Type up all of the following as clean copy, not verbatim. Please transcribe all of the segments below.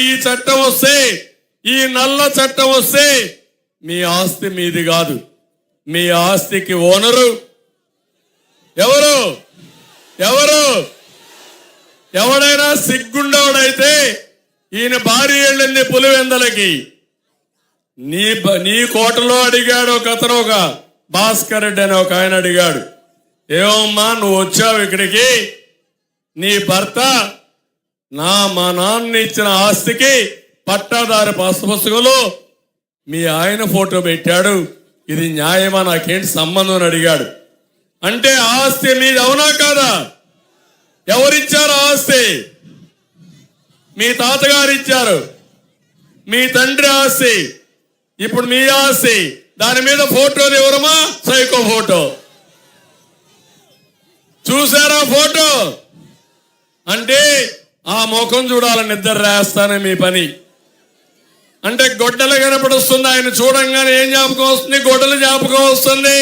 ఈ చట్టం వస్తే, ఈ నల్ల చట్టం వస్తే మీ ఆస్తి మీది కాదు. మీ ఆస్తికి ఓనరు ఎవరు? ఎవడైనా సిగ్గుండవుడైతే ఈయన భార్య వెళ్ళింది పులివెందలకి. నీ కోటలో అడిగాడు ఒక అతను, ఒక భాస్కర్ రెడ్డి అని ఒక ఆయన అడిగాడు, ఏమమ్మా నువ్వు వచ్చావు ఇక్కడికి, నీ భర్త మా నాన్న ఇచ్చిన ఆస్తికి పట్టాదారు పుస్తకంలో మీ ఆయన ఫోటో పెట్టాడు, ఇది న్యాయమా, నాకేంటి సంబంధం అని అడిగాడు. అంటే ఆస్తి మీది అవునా కాదా? ఎవరిచ్చారు ఆస్తి? మీ తాతగారు ఇచ్చారు, మీ తండ్రి ఆస్తి, ఇప్పుడు మీ ఆస్తి. దాని మీద ఫోటోలు ఎవరమా? Psycho photo. చూసారా ఫోటో? అంటే ఆ ముఖం చూడాలని నిద్ర రాస్తానే మీ పని. అంటే గొడ్డలు కనపడుస్తుంది, ఆయన చూడంగానే ఏం జ్ఞాపకం వస్తుంది? గొడ్డలు జ్ఞాపకం వస్తుంది.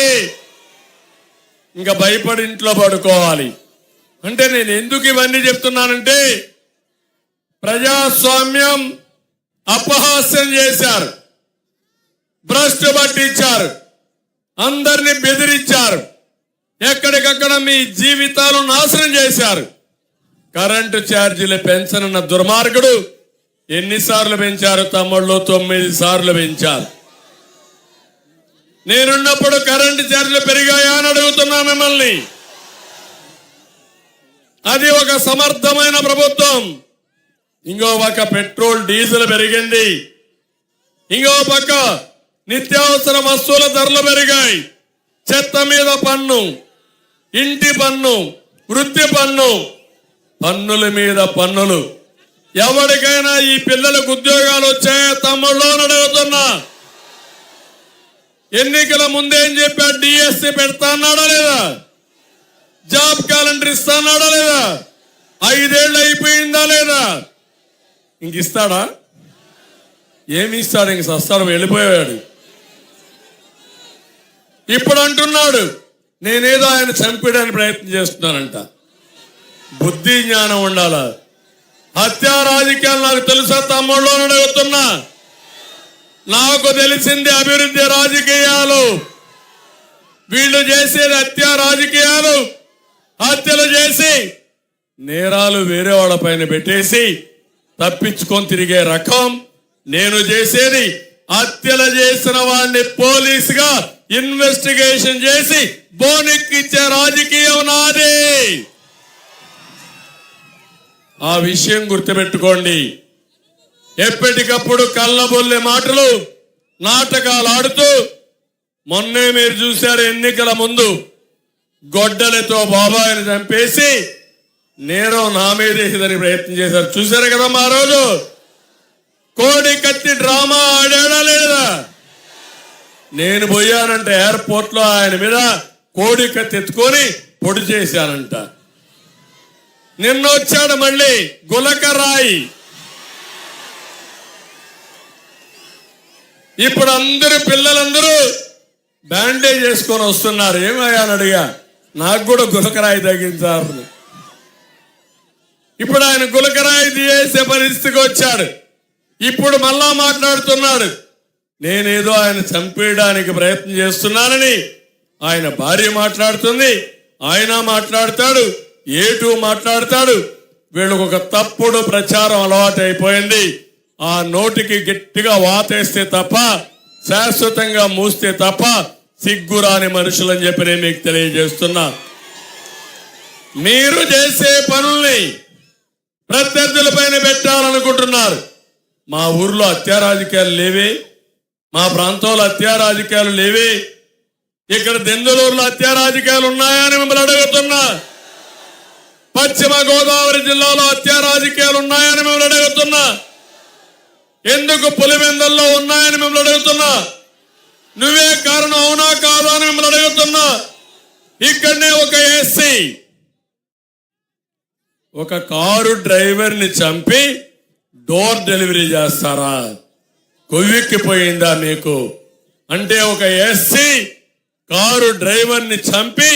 ఇంకా భయపడి ఇంట్లో పడుకోవాలి. అంటే నేను ఎందుకు ఇవన్నీ చెప్తున్నానంటే, ప్రజాస్వామ్యం అపహాస్యం చేశారు, భ్రష్టు పట్టించారు, అందరినీ బెదిరించారు, ఎక్కడికక్కడ మీ జీవితాలు నాశనం చేశారు. కరెంటు ఛార్జీలు పెంచనున్న దుర్మార్గుడు ఎన్నిసార్లు పెంచారు తమ్ముళ్ళు? 9 సార్లు పెంచారు. నేనున్నప్పుడు కరెంటు ఛార్జీలు పెరిగాయా అని అడుగుతున్నా మిమ్మల్ని. అది ఒక సమర్థమైన ప్రభుత్వం. ఇంకో పక్క పెట్రోల్ డీజిల్ పెరిగింది, ఇంకో పక్క నిత్యావసర వస్తువుల ధరలు పెరిగాయి. చెత్త మీద పన్ను, ఇంటి పన్ను, వృత్తి పన్ను, పన్నుల మీద పన్నులు. ఎవరికైనా ఈ పిల్లలకు ఉద్యోగాలు వచ్చాయా తమ్ముళ్ళు అని అడుగుతున్నా. ఎన్నికల ముందేం చెప్పాడు? డిఎస్సి పెడతా అన్నాడా లేదా? జాబ్ క్యాలెండర్ ఇస్తా అన్నాడా లేదా? 5 ఏళ్ళు అయిపోయిందా లేదా? ఇంక ఇస్తాడా? ఏమి ఇస్తాడు? ఇంక సస్తాడు, వెళ్ళిపోయాడు. ఇప్పుడు అంటున్నాడు నేనేదో ఆయన చంపేయడానికి ప్రయత్నం చేస్తున్నానంట. బుద్ధి జ్ఞానం ఉండాలా? హత్యా రాజకీయాలు నాకు తెలుసా తమ్ముళ్ళు అని అడుగుతున్నా. నాకు తెలిసింది అభివృద్ధి రాజకీయాలు. వీళ్ళు చేసేది హత్యా రాజకీయాలు. హత్యలు చేసి నేరాలు వేరే వాళ్ళ పైన పెట్టేసి తప్పించుకొని తిరిగే రకం. నేను చేసేది హత్యలు చేసిన వాడిని పోలీసుగా ఇన్వెస్టిగేషన్ చేసి బోనెక్కిచ్చే రాజకీయం నాది. ఆ విషయం గుర్తుపెట్టుకోండి. ఎప్పటికప్పుడు కళ్ళబొల్లే మాటలు, నాటకాలు ఆడుతూ, మొన్నే మీరు చూశారు ఎన్నికల ముందు గొడ్డలతో బాబాయిని చంపేసి నేరం నా మీద వేసేదని ప్రయత్నం చేశారు. చూశారు కదా మా రోజు కోడి కత్తి డ్రామా ఆడాడా లేదా? నేను పోయానంటే ఎయిర్పోర్ట్ లో ఆయన మీద కోడి కత్తి ఎత్తుకొని పొడి చేశానంట. నిన్న వచ్చాడు మళ్ళీ గులకరాయి. ఇప్పుడు అందరూ పిల్లలందరూ బ్యాండేజ్ చేసుకొని వస్తున్నారు. ఏమయ్యాను అడిగా, నాకు కూడా గులకరాయి తగ్గించారు. ఇప్పుడు ఆయన గులకరాయి తీసే పరిస్థితికి వచ్చాడు. ఇప్పుడు మళ్ళా మాట్లాడుతున్నాడు నేనేదో ఆయన చంపేయడానికి ప్రయత్నం చేస్తున్నానని. ఆయన భార్య మాట్లాడుతుంది, ఆయన మాట్లాడతాడు, ఏటూ మాట్లాడతాడు. వీళ్ళకు ఒక తప్పుడు ప్రచారం అలవాటు అయిపోయింది. ఆ నోటికి గట్టిగా వాతేస్తే తప్ప, శాశ్వతంగా మూస్తే తప్ప సిగ్గురాని మనుషులని చెప్పి నేను మీకు తెలియజేస్తున్నా. మీరు చేసే పనుల్ని ప్రత్యర్థుల పైన పెట్టాలనుకుంటున్నారు. మా ఊర్లో హత్యా రాజకీయాలు లేవే, మా ప్రాంతంలో హత్యా రాజకీయాలు లేవే, ఇక్కడ దెందులూరులో హత్యా రాజకీయాలు ఉన్నాయా అని మిమ్మల్ని అడుగుతున్నా. పశ్చిమ గోదావరి జిల్లాలో హత్యా రాజకీయాలు ఉన్నాయని మిమ్మల్ని అడుగుతున్నా. ఎందుకు పులివెందల్లో ఉన్నాయని మిమ్మల్ని అడుగుతున్నా. నువ్వే కారణం అవునా కాదా అని మిమ్మల్ని అడుగుతున్నా. ఇక్కడనే ఒక ఎస్సీ ఒక కారు డ్రైవర్ ని చంపి డోర్ డెలివరీ చేస్తారా? కొవ్వెక్కిపోయిందా మీకు? అంటే ఒక ఎస్సీ కారు డ్రైవర్ ని చంపి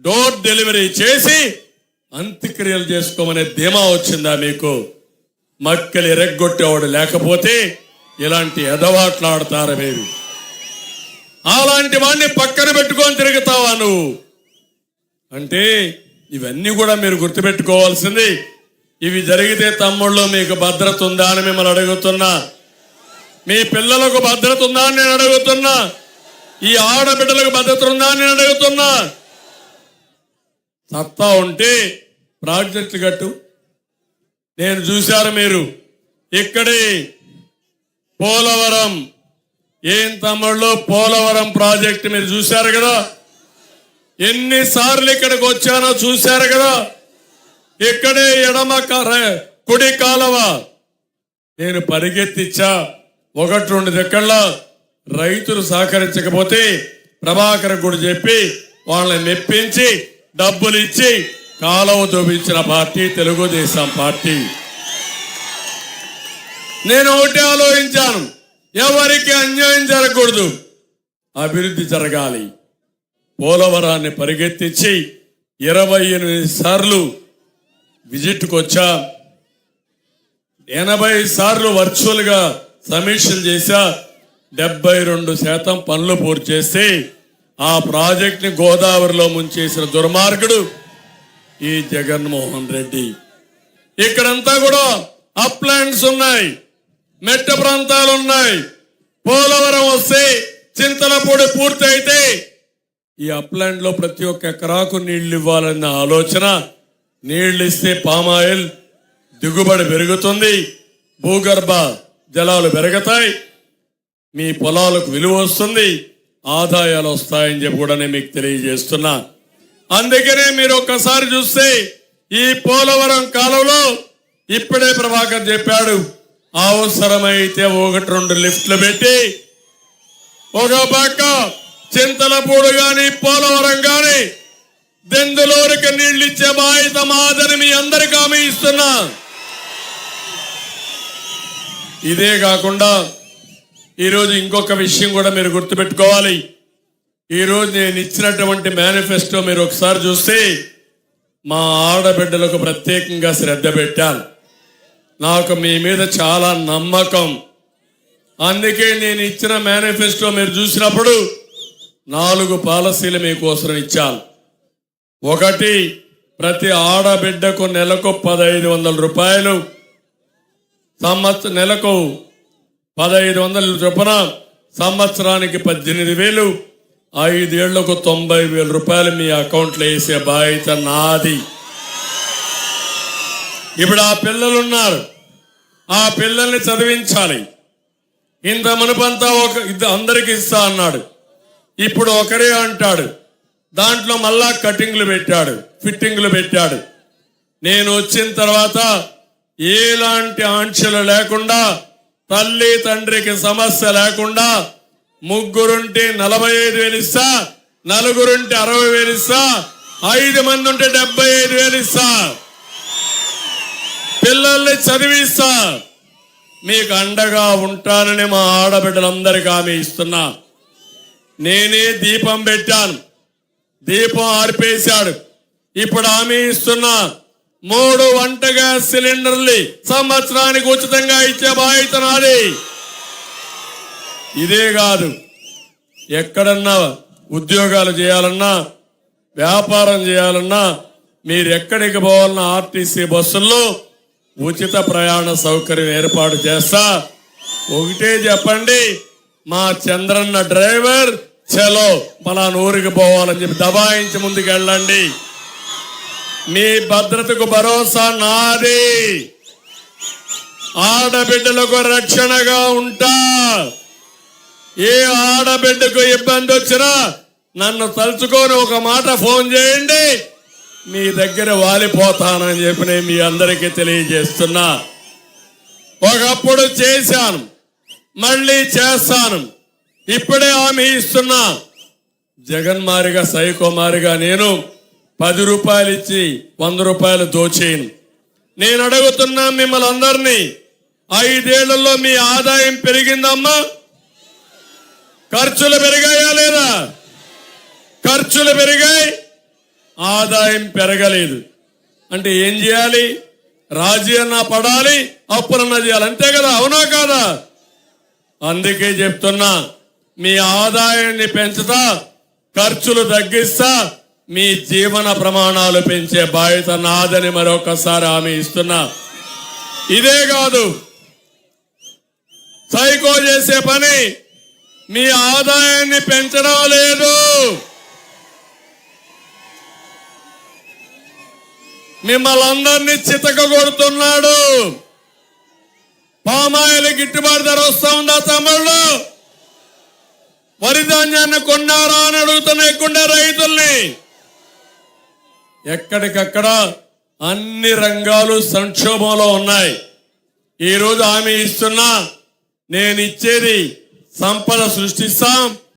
డోర్ డెలివరీ చేసి అంత్యక్రియలు చేసుకోమనే ధీమా వచ్చిందా మీకు? మక్కలు ఎరగొట్టేవాడు లేకపోతే ఇలాంటి ఎదవాట్లాడతారు మీరు. అలాంటి వాడిని పక్కన పెట్టుకొని తిరుగుతావా నువ్వు అంటే ఇవన్నీ కూడా మీరు గుర్తుపెట్టుకోవాల్సింది. ఇవి జరిగితే తమ్ముళ్ళు మీకు భద్రత ఉందా అని మిమ్మల్ని అడుగుతున్నా. మీ పిల్లలకు భద్రత ఉందా అని నేను అడుగుతున్నా. ఈ ఆడబిడ్డలకు భద్రత ఉందా అని నేను అడుగుతున్నా. సత్తా ఉంటే ప్రాజెక్టులు కట్టు. నేను చూశారు మీరు ఇక్కడే పోలవరం, ఏం తమ్ముళ్ళు పోలవరం ప్రాజెక్టు మీరు చూశారు కదా. ఎన్నిసార్లు ఇక్కడికి వచ్చానో చూశారు కదా. ఇక్కడే ఎడమ కుడి కాలవ నేను పరిగెత్తిచ్చా. 1-2 దిక్కల్లో రైతులు సహకరించకపోతే ప్రభాకర్ కూడా చెప్పి వాళ్ళని మెప్పించి డబ్బులు ఇచ్చి కాలువ తవ్వించిన పార్టీ తెలుగుదేశం పార్టీ. నేను ఒకటే ఆలోచించాను, ఎవరికి అన్యాయం జరగకూడదు, అభివృద్ధి జరగాలి. పోలవరాన్ని పరిగెత్తించి 28 సార్లు విజిట్కి వచ్చా. 80 సార్లు వర్చువల్ గా సమీక్షలు చేశా. 72% పనులు పూర్తి చేస్తే ఆ ప్రాజెక్ట్ ని గోదావరిలో ముంచేసిన దుర్మార్గుడు ఈ జగన్మోహన్ రెడ్డి. ఇక్కడంతా కూడా అప్లాండ్స్ ఉన్నాయి, మెట్ట ప్రాంతాలు ఉన్నాయి. పోలవరం వస్తే చింతలపూడి పూర్తి అయితే ఈ అప్లాండ్ లో ప్రతి ఒక్క ఎకరాకు నీళ్లు ఇవ్వాలన్న ఆలోచన. నీళ్లు ఇస్తే పామాయిల్ దిగుబడి పెరుగుతుంది, భూగర్భ జలాలు పెరుగుతాయి, మీ పొలాలకు విలువ వస్తుంది, ఆదాయాలు వస్తాయని చెప్పి కూడా నేను మీకు తెలియజేస్తున్నా. అందుకనే మీరు ఒక్కసారి చూస్తే ఈ పోలవరం కాలంలో ఇప్పుడే ప్రభాకర్ చెప్పాడు, అవసరమైతే 1-2 లిఫ్ట్లు పెట్టి ఒక పక్క చింతలపూడు గాని పోలవరం గాని దెందులూరుకి నీళ్లు ఇచ్చే బాధ్యత మాదని మీ అందరికీ హామీ ఇస్తున్నా. ఇదే కాకుండా ఈరోజు ఇంకొక విషయం కూడా మీరు గుర్తుపెట్టుకోవాలి. ఈరోజు నేను ఇచ్చినటువంటి మేనిఫెస్టో మీరు ఒకసారి చూస్తే మా ఆడబిడ్డలకు ప్రత్యేకంగా శ్రద్ధ పెట్టాను. నాకు మీ మీద చాలా నమ్మకం. అందుకే నేను ఇచ్చిన మేనిఫెస్టో మీరు చూసినప్పుడు 4 పాలసీలు మీకోసం ఇచ్చాను. 1, ప్రతి ఆడబిడ్డకు నెలకు 1500 రూపాయలు, నెలకు 1500 చొప్పున, సంవత్సరానికి 18,000, 5 ఏళ్లకు 90,000 రూపాయలు మీ అకౌంట్లో వేసే బాధ్యత నాది. ఇప్పుడు ఆ పిల్లలున్నారు, ఆ పిల్లల్ని చదివించాలి. ఇంత మునుపంతా అందరికి ఇస్తా అన్నాడు, ఇప్పుడు ఒకరే అంటాడు. దాంట్లో మళ్ళా కటింగ్లు పెట్టాడు, ఫిట్టింగ్లు పెట్టాడు. నేను వచ్చిన తర్వాత ఎలాంటి ఆంక్షలు లేకుండా, తల్లి తండ్రికి సమస్య లేకుండా, 3 45,000 ఇస్తా, 4 60,000 ఇస్తా, 5 మంది ఉంటే 75,000 ఇస్తా, పిల్లల్ని చదివిస్తా, మీకు అండగా ఉంటానని మా ఆడబిడ్డలందరికీ హామీ ఇస్తున్నా. నేనే దీపం పెట్టాను, దీపం ఆర్పేశాడు. ఇప్పుడు హామీ ఇస్తున్నా, 3 వంట గ్యాస్ సిలిండర్లు సంవత్సరానికి ఉచితంగా ఇచ్చే బాధ్యత నాది. ఇదే కాదు, ఎక్కడన్నా ఉద్యోగాలు చేయాలన్నా, వ్యాపారం చేయాలన్నా, మీరు ఎక్కడికి పోవాలన్నా ఆర్టీసీ బస్సుల్లో ఉచిత ప్రయాణ సౌకర్యం ఏర్పాటు చేస్తా. ఒకటే చెప్పండి, మా చంద్రన్న డ్రైవర్ చలో పలానా ఊరికి పోవాలని చెప్పి దబాయించి ముందుకు వెళ్ళండి. మీ భద్రతకు భరోసా నాది. ఆడబిడ్డలకు రక్షణగా ఉంటా. ఏ ఆడబిడ్డకు ఇబ్బంది వచ్చినా నన్ను తలుచుకొని ఒక మాట ఫోన్ చేయండి, మీ దగ్గర వాలిపోతానని చెప్పి నేను మీ అందరికీ తెలియజేస్తున్నా. ఒకప్పుడు చేశాను, మళ్ళీ చేస్తాను. ఇప్పుడే హామీ ఇస్తున్నా, జగన్ మారిగా సైకో మారిగా నేను 10 రూపాయలు ఇచ్చి 100 రూపాయలు దోచేయను. నేను అడుగుతున్నా మిమ్మల్ని అందరినీ, 5 ఏళ్లలో మీ ఆదాయం పెరిగిందమ్మా? ఖర్చులు పెరిగాయా లేదా? ఖర్చులు పెరిగాయి, ఆదాయం పెరగలేదు. అంటే ఏం చేయాలి? రాజీ అన్నా పడాలి, అప్పులన్నా చేయాలి. అంతే కదా, అవునా కాదా? అందుకే చెప్తున్నా, మీ ఆదాయాన్ని పెంచుతా, ఖర్చులు తగ్గిస్తా, మీ జీవన ప్రమాణాలు పెంచే బాధ్యత నాదని మరొకసారి హామీ ఇస్తున్నా. ఇదే కాదు, సైకో చేసే పని మీ ఆదాయాన్ని పెంచడం లేదు, మిమ్మల్ని అందరినీ చితక కొడుతున్నాడు. పామాయిల్ గిట్టుబాటు ధర వస్తా ఉందా తమ్ముళ్ళు? వరి ధాన్యాన్ని కొన్నారా అని అడుగుతున్నా రైతుల్ని. ఎక్కడికక్కడ అన్ని రంగాలు సంక్షోభంలో ఉన్నాయి. ఈరోజు హామీ ఇస్తున్నా, నేను ఇచ్చేది సంపద సృష్టిస్తాం,